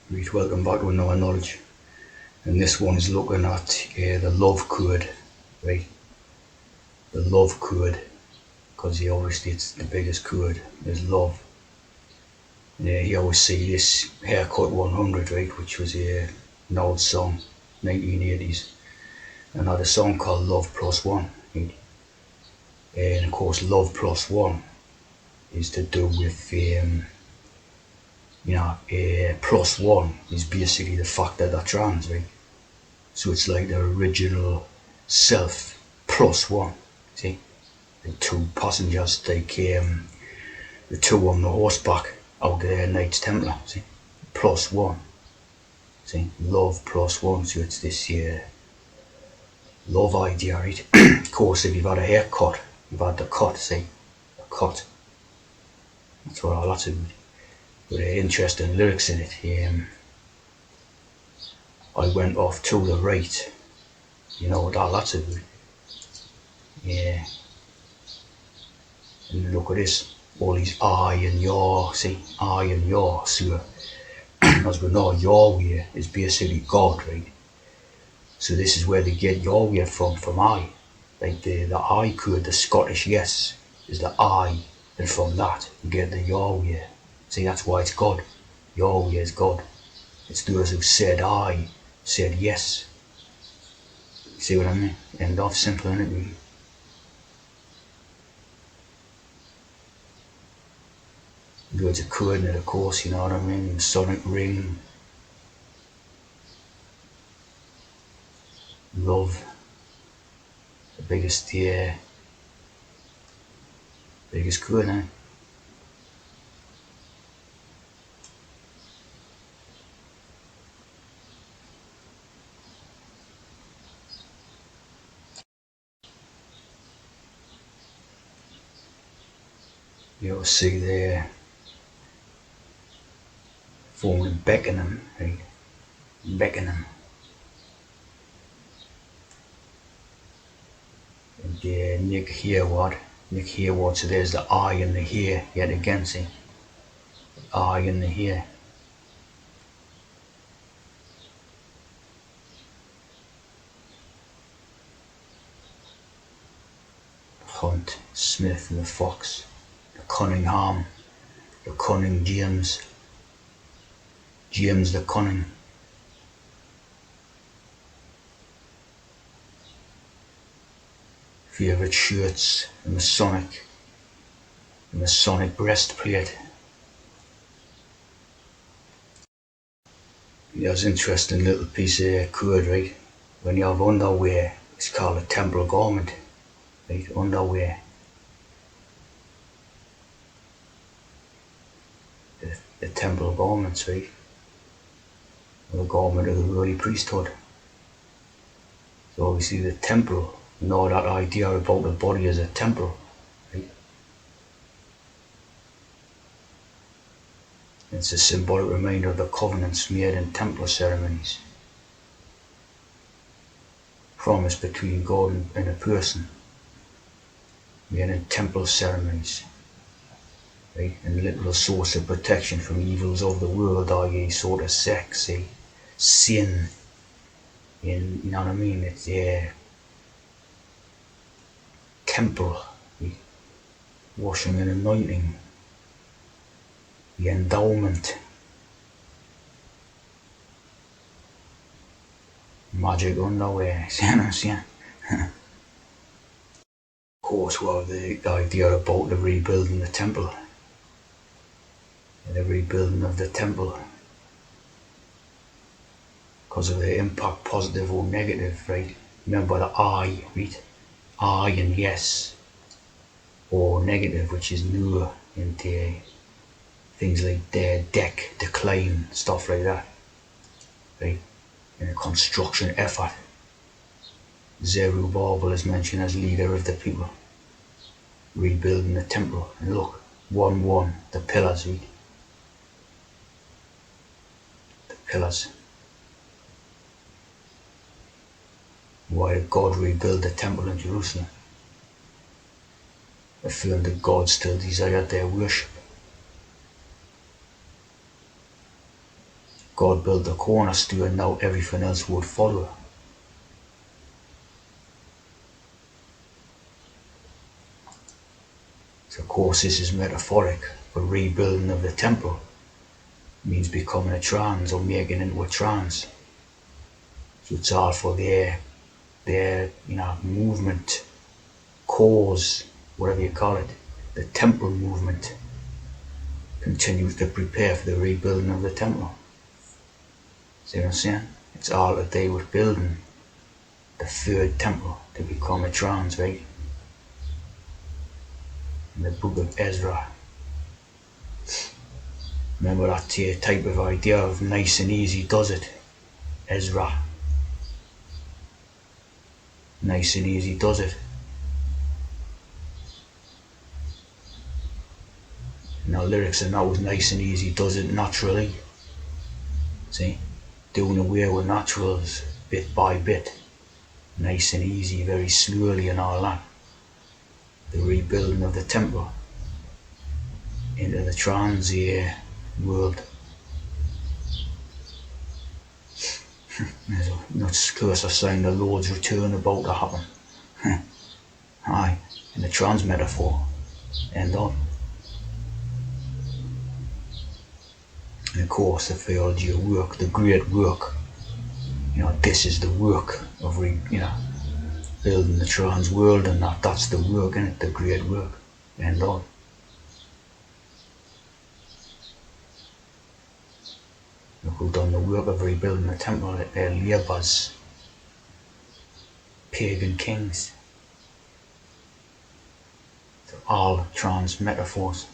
Right, welcome back to another knowledge. And this one is looking at the love code, right? The love code, because obviously it's the biggest code, is love. You always see this Haircut 100, right, which was an old song, 1980s, and had a song called Love Plus One. Right? And of course, Love Plus One is to do with, plus one is basically the fact that they're trans, right? So it's like the original self plus one. See, the two passengers, the two on the horseback out there, Knights Templar. See, plus one. See, love plus one. So it's this love idea, right? Of course, if you've had a haircut, you've had the cut. See, the cut. That's what all that's about. But interesting lyrics in it. I went off to the right. You know what all that's about. Yeah. And look at this. All these I and your, see, I and your. So, as we know, Yahweh is basically God, right? So this is where they get Yahweh from I. Like the I code, the Scottish yes, is the I, and from that you get the Yahweh. See, that's why it's God. Yahweh is God. It's those who said I, said yes. You see what I mean? End of simple, isn't it, really? Go to coordinate, of course, you know what I mean? Sonic ring, love, the biggest, biggest coordinate. You'll see there, formed in Beckenham, right? Beckenham. And Nick Hereward. Nick Hereward, so there's the I and the here yet again, see? I and the here. Hunt, Smith and the Fox, the Cunningham, the Cunning James, James the Cunning. Favourite shirts, the Masonic breastplate. There's an interesting little piece of code, right? When you have underwear, it's called a temple garment, right? Underwear. The temple garments, right? The garment of the holy priesthood. So obviously the temple, you know that idea about the body as a temple, right? It's a symbolic reminder of the covenants made in Templar ceremonies. Promise between God and a person made in temple ceremonies. Right? And a literal source of protection from evils of the world, i.e. sort of sex, sin, you know what I mean? It's temple, washing and anointing, the endowment, magic underwear, you know what I'm saying? Of course, well, the idea about the rebuilding the temple, the rebuilding of the temple, because of the impact, positive or negative, right? Remember the I, right? I and yes, or negative, which is nur, into things like deck, decline, stuff like that, right? In a construction effort. Zerubbabel is mentioned as leader of the people, rebuilding the temple. And look, 1-1, the pillars, right? The pillars. Why did God rebuild the temple in Jerusalem? Affirmed that God still desired their worship. God built the cornerstone, now everything else would follow. So of course this is metaphoric, but rebuilding of the temple means becoming a trans or making into a trans. So it's all for their movement, cause, whatever you call it. The temple movement continues to prepare for the rebuilding of the temple. See what I'm saying? It's all that they were building the third temple to become a trans, right? In the book of Ezra. Remember that type of idea of nice and easy does it? Ezra. Nice and easy does it. Now lyrics are not nice and easy does it naturally. See? Doing away with naturals bit by bit. Nice and easy, very slowly and all that. The rebuilding of the temple into the trans world. There's not close a sign the Lord's return about to happen. Aye, in the trans metaphor. End on. And of course the theology of work, the great work. This is the work of building the trans world, and that's the work, in it, the great work. End on. Who done the work of rebuilding the temple at their labours? Pagan kings. So all trans metaphors.